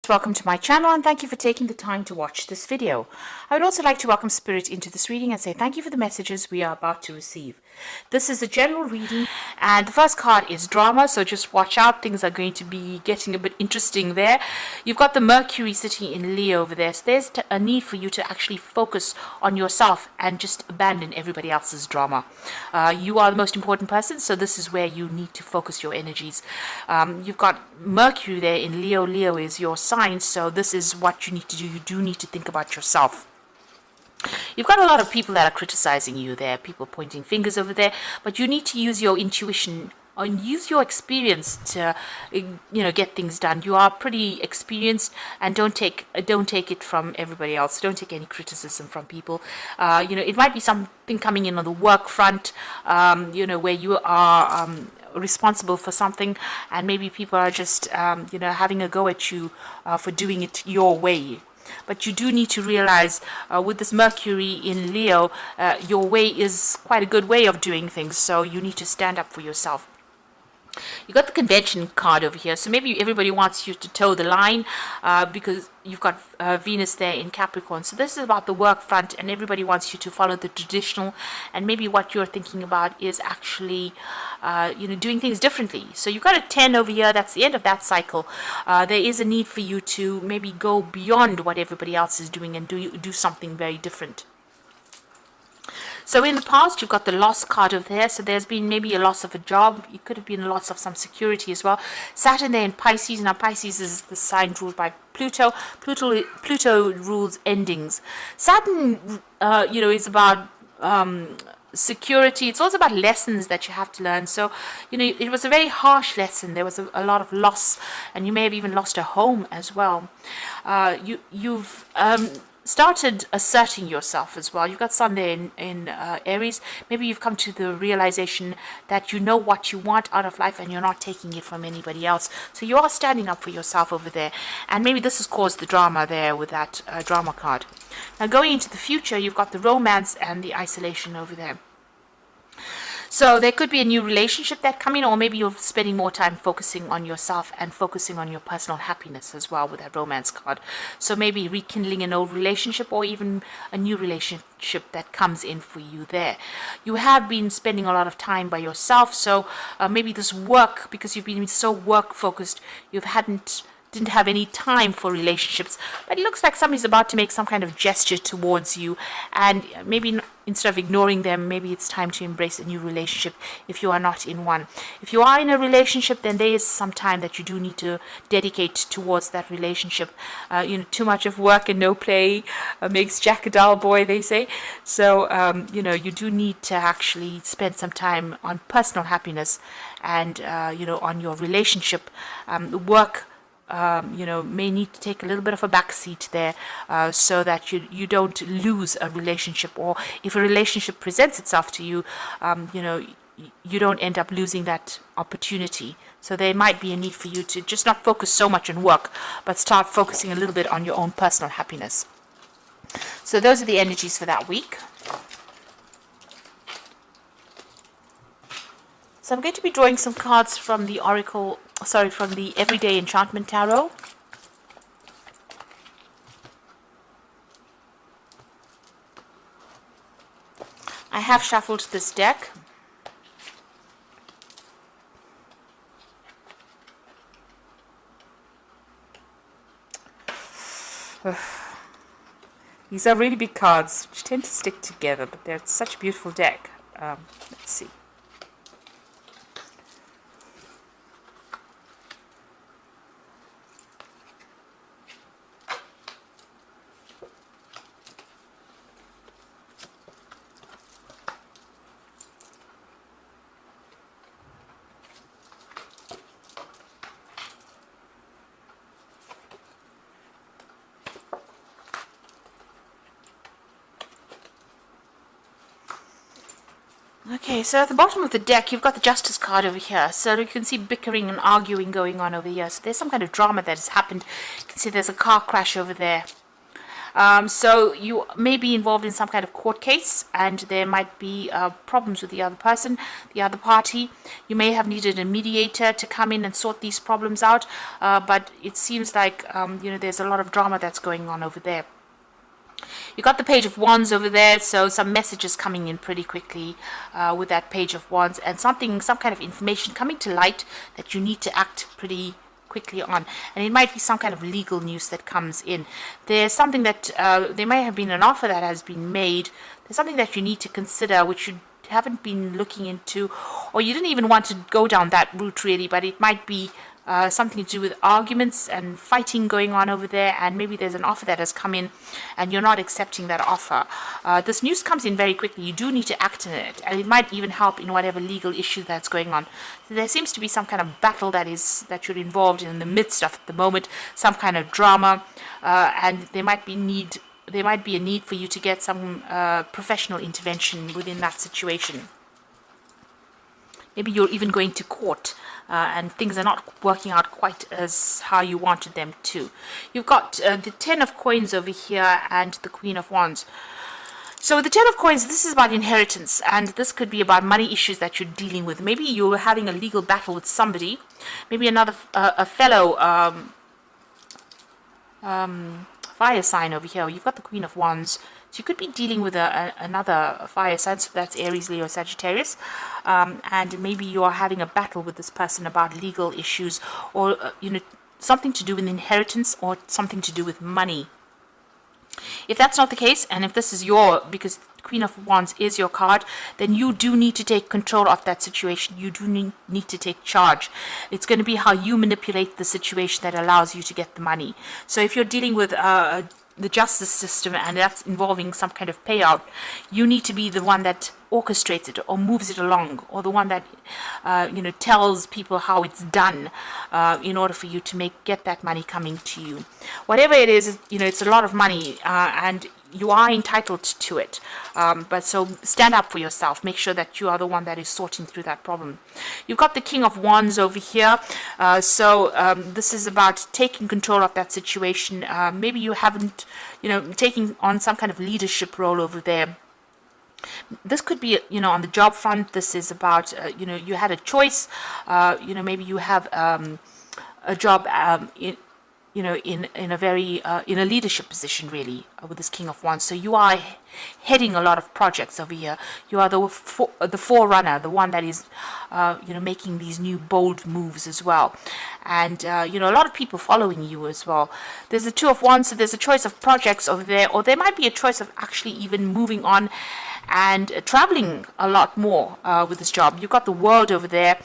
Welcome to my channel and thank you for taking the time to watch this video. I would also like to welcome Spirit into this reading and say thank you for the messages we are about to receive. This is a general reading and the first card is drama, so just watch out. Things are going to be getting a bit interesting there. You've got the Mercury sitting in Leo over there, so there's a need for you to actually focus on yourself and just abandon everybody else's drama. You are the most important person, so this is where you need to focus your energies. You've got Mercury there in Leo. Leo is your sign, so this is what you need to do. You do need to think about yourself. You've got a lot of people that are criticizing you there, people pointing fingers over there, but you need to use your intuition and use your experience to get things done. You are pretty experienced, and don't take it from everybody else. Don't take any criticism from people. It might be something coming in on the work front, where you are responsible for something, and maybe people are just having a go at you for doing it your way. But you do need to realize with this Mercury in Leo, your way is quite a good way of doing things, so you need to stand up for yourself. You got the Convention card over here, so maybe everybody wants you to toe the line because you've got Venus there in Capricorn. So this is about the work front, and everybody wants you to follow the traditional, and maybe what you're thinking about is actually doing things differently. So you've got a 10 over here. That's the end of that cycle. There is a need for you to maybe go beyond what everybody else is doing and do something very different. So in the past, you've got the loss card over there. So there's been maybe a loss of a job. It could have been a loss of some security as well. Saturn there in Pisces. Now Pisces is the sign ruled by Pluto. Pluto rules endings. Saturn, is about security. It's also about lessons that you have to learn. So it was a very harsh lesson. There was a lot of loss, and you may have even lost a home as well. You've started asserting yourself as well. You've got Sun there in Aries. Maybe you've come to the realization that you know what you want out of life and you're not taking it from anybody else. So you are standing up for yourself over there. And maybe this has caused the drama there with that drama card. Now going into the future, you've got the romance and the isolation over there. So there could be a new relationship that come in, or maybe you're spending more time focusing on yourself and focusing on your personal happiness as well with that romance card. So maybe rekindling an old relationship, or even a new relationship that comes in for you there. You have been spending a lot of time by yourself, so maybe this work, because you've been so work focused, didn't have any time for relationships, but it looks like somebody's about to make some kind of gesture towards you, and maybe instead of ignoring them, maybe it's time to embrace a new relationship if you are not in one. If you are in a relationship, then there is some time that you do need to dedicate towards that relationship. Too much of work and no play makes Jack a dull boy, they say. So you do need to actually spend some time on personal happiness and on your relationship. Work may need to take a little bit of a back seat there, so that you don't lose a relationship, or if a relationship presents itself to you, you don't end up losing that opportunity. So there might be a need for you to just not focus so much on work, but start focusing a little bit on your own personal happiness. So those are the energies for that week. So I'm going to be drawing some cards from the from the Everyday Enchantment Tarot. I have shuffled this deck. These are really big cards, which tend to stick together, but they're such a beautiful deck. Let's see. Okay, so at the bottom of the deck, you've got the Justice card over here. So you can see bickering and arguing going on over here. So there's some kind of drama that has happened. You can see there's a car crash over there. So you may be involved in some kind of court case, and there might be problems with the other person, the other party. You may have needed a mediator to come in and sort these problems out, but it seems like there's a lot of drama that's going on over there. You got the Page of Wands over there, so some messages coming in pretty quickly with that Page of Wands, and some kind of information coming to light that you need to act pretty quickly on. And it might be some kind of legal news that comes in. There's something that there may have been an offer that has been made. There's something that you need to consider, which you haven't been looking into, or you didn't even want to go down that route really, but it might be something to do with arguments and fighting going on over there, and maybe there's an offer that has come in and you're not accepting that offer. This news comes in very quickly. You do need to act on it, and it might even help in whatever legal issue that's going on. So there seems to be some kind of battle that you're involved in the midst of at the moment, some kind of drama, and there might be a need for you to get some professional intervention within that situation. Maybe you're even going to court and things are not working out quite as how you wanted them to. You've got the Ten of Coins over here and the Queen of Wands. So the Ten of Coins, this is about inheritance, and this could be about money issues that you're dealing with. Maybe you're having a legal battle with somebody, maybe another a fellow fire sign over here. You've got the Queen of Wands. So you could be dealing with another fire sign, so that's Aries, Leo, Sagittarius, and maybe you are having a battle with this person about legal issues, or something to do with inheritance, or something to do with money. If that's not the case, and if this is because Queen of Wands is your card, then you do need to take control of that situation. You do need to take charge. It's going to be how you manipulate the situation that allows you to get the money. So if you're dealing with the justice system, and that's involving some kind of payout, you need to be the one that orchestrates it or moves it along, or the one that tells people how it's done in order for you to get that money coming to you. Whatever it is, it's a lot of money, and you are entitled to it, but so stand up for yourself. Make sure that you are the one that is sorting through that problem. You've got the King of Wands over here, so this is about taking control of that situation. Maybe you haven't taking on some kind of leadership role over there. This could be on the job front. This is about you had a choice. Maybe you have a job in a very in a leadership position really with this King of Wands. So you are heading a lot of projects over here. You are the forerunner, the one that is making these new bold moves as well, and a lot of people following you as well. There's the Two of Wands, so there's a choice of projects over there, or there might be a choice of actually even moving on and traveling a lot more with this job. You've got the World over there.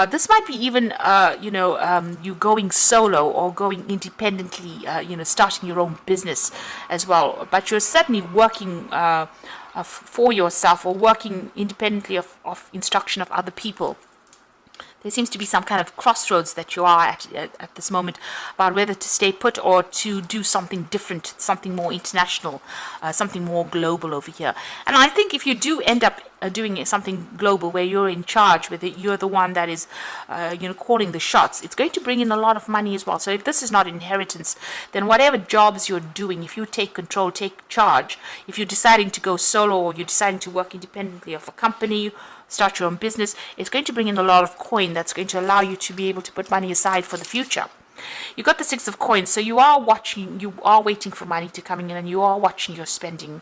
This might be even you going solo or going independently, starting your own business as well, but you're certainly working for yourself, or working independently of instruction of other people. There seems to be some kind of crossroads that you are at this moment, about whether to stay put or to do something different, something more international, something more global over here. And I think if you do end up doing something global where you're in charge, where you're the one that is calling the shots, it's going to bring in a lot of money as well. So if this is not inheritance, then whatever jobs you're doing, if you take control, take charge, if you're deciding to go solo, or you're deciding to work independently of a company, start your own business, it's going to bring in a lot of coin that's going to allow you to be able to put money aside for the future. You got the Six of Coins, so you are waiting for money to come in, and you are watching your spending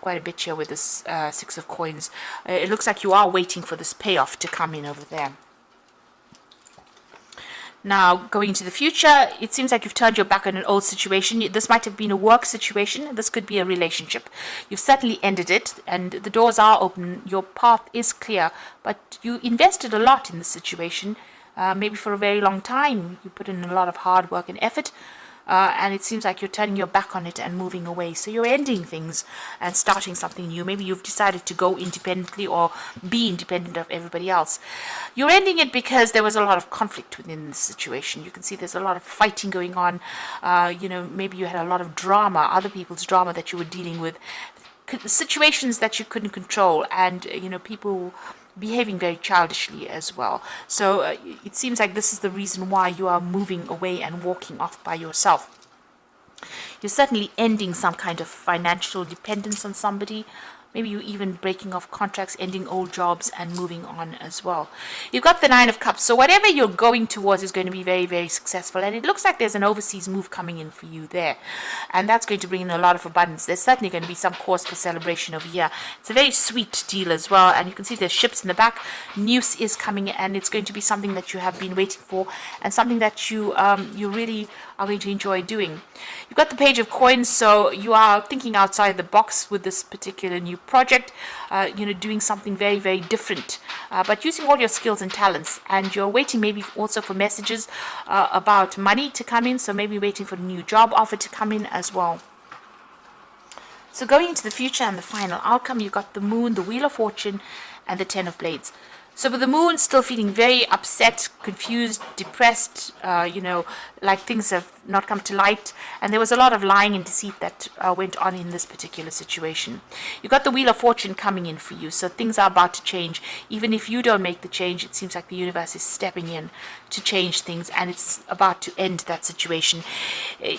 quite a bit here with this Six of Coins. It looks like you are waiting for this payoff to come in over there. Now, going into the future, it seems like you've turned your back on an old situation. This might have been a work situation. This could be a relationship. You've certainly ended it, and the doors are open. Your path is clear, but you invested a lot in this situation, maybe for a very long time. You put in a lot of hard work and effort, and it seems like you're turning your back on it and moving away. So you're ending things and starting something new. Maybe you've decided to go independently or be independent of everybody else. You're ending it because there was a lot of conflict within this situation. You can see there's a lot of fighting going on. Maybe you had a lot of drama, other people's drama that you were dealing with, situations that you couldn't control, and people behaving very childishly as well. So it seems like this is the reason why you are moving away and walking off by yourself. You're certainly ending some kind of financial dependence on somebody. Maybe you're even breaking off contracts, ending old jobs, and moving on as well. You've got the Nine of Cups. So whatever you're going towards is going to be very, very successful. And it looks like there's an overseas move coming in for you there. And that's going to bring in a lot of abundance. There's certainly going to be some cause for celebration over here. It's a very sweet deal as well. And you can see there's ships in the back. News is coming, and it's going to be something that you have been waiting for, and something that you really are going to enjoy doing. You've got the Page of Coins, so you are thinking outside the box with this particular new project, doing something very, very different, but using all your skills and talents. And you're waiting maybe also for messages about money to come in, so maybe waiting for a new job offer to come in as well. So going into the future and the final outcome, you've got the Moon, the Wheel of Fortune, and the Ten of Blades. So with the Moon still feeling very upset, confused, depressed, like things have not come to light. And there was a lot of lying and deceit that went on in this particular situation. You've got the Wheel of Fortune coming in for you. So things are about to change. Even if you don't make the change, it seems like the universe is stepping in to change things. And it's about to end that situation.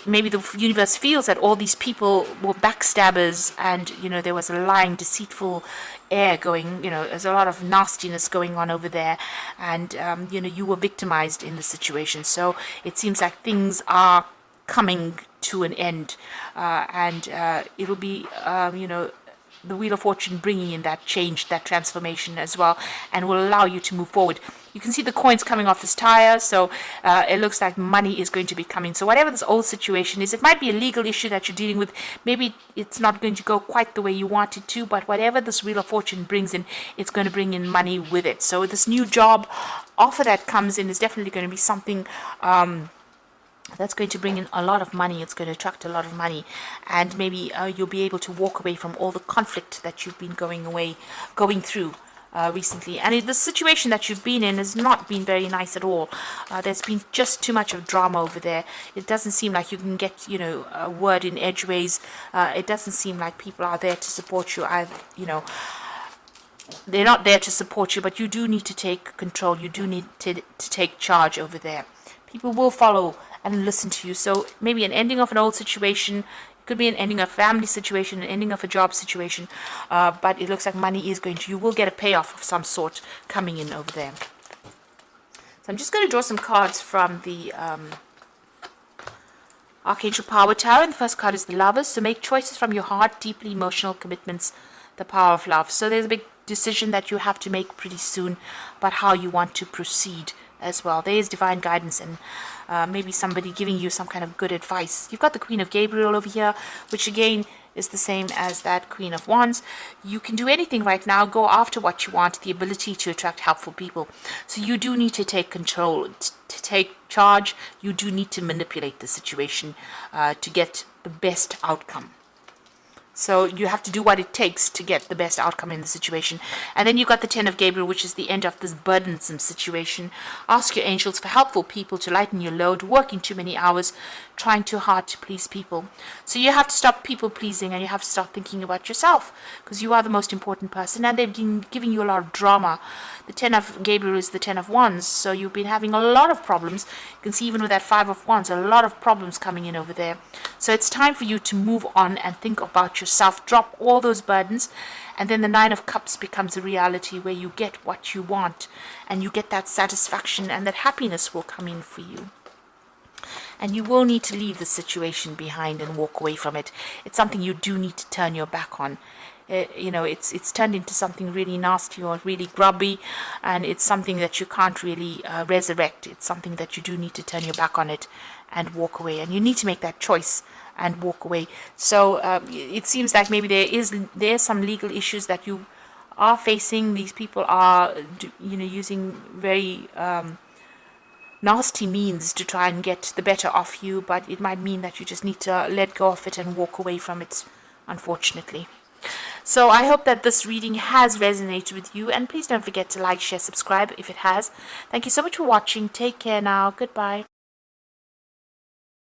Maybe the universe feels that all these people were backstabbers, and, there was a lying, deceitful air going, there's a lot of nastiness going on over there, and you were victimized in the situation. So it seems like things are coming to an end, and it'll be the Wheel of Fortune bringing in that change, that transformation as well, and will allow you to move forward. You can see the coins coming off this tire, so it looks like money is going to be coming. So whatever this old situation is, it might be a legal issue that you're dealing with. Maybe it's not going to go quite the way you want it to, but whatever this Wheel of Fortune brings in, it's going to bring in money with it. So this new job offer that comes in is definitely going to be something that's going to bring in a lot of money. It's going to attract a lot of money, and maybe you'll be able to walk away from all the conflict that you've been going through recently. And the situation that you've been in has not been very nice at all. There's been just too much of drama over there. It doesn't seem like you can get a word in edgeways. It doesn't seem like people are there to support you. They're not there to support you, but you do need to take control. You do need to take charge over there. People will follow and listen to you. So maybe an ending of an old situation, it could be an ending of a family situation, an ending of a job situation, but it looks like money is you will get a payoff of some sort coming in over there. So I'm just going to draw some cards from the Archangel Power Tower, and the first card is the Lovers. So make choices from your heart, deeply emotional commitments, the power of love. So there's a big decision that you have to make pretty soon about how you want to proceed as well. There is divine guidance, and maybe somebody giving you some kind of good advice. You've got the Queen of Gabriel over here, which again is the same as that Queen of Wands. You can do anything right now. Go after what you want, the ability to attract helpful people. So you do need to take control, to take charge. You do need to manipulate the situation to get the best outcome. So you have to do what it takes to get the best outcome in the situation. And then you've got the Ten of Gabriel, which is the end of this burdensome situation. Ask your angels for helpful people to lighten your load, working too many hours, trying too hard to please people. So you have to stop people pleasing, and you have to start thinking about yourself, because you are the most important person, and they've been giving you a lot of drama. The Ten of Gabriel is the Ten of Wands, so you've been having a lot of problems. You can see even with that Five of Wands, a lot of problems coming in over there. So it's time for you to move on and think about yourself, drop all those burdens, and then the Nine of Cups becomes a reality where you get what you want, and you get that satisfaction, and that happiness will come in for you. And you will need to leave the situation behind and walk away from it. It's something you do need to turn your back on. It's turned into something really nasty or really grubby, and it's something that you can't really resurrect. It's something that you do need to turn your back on it and walk away, and you need to make that choice and walk away. So it seems like maybe there are some legal issues that you are facing. These people are using very nasty means to try and get the better of you, but it might mean that you just need to let go of it and walk away from it, unfortunately. So I hope that this reading has resonated with you, and please don't forget to like, share, subscribe if it has. Thank you so much for watching. Take care now. Goodbye.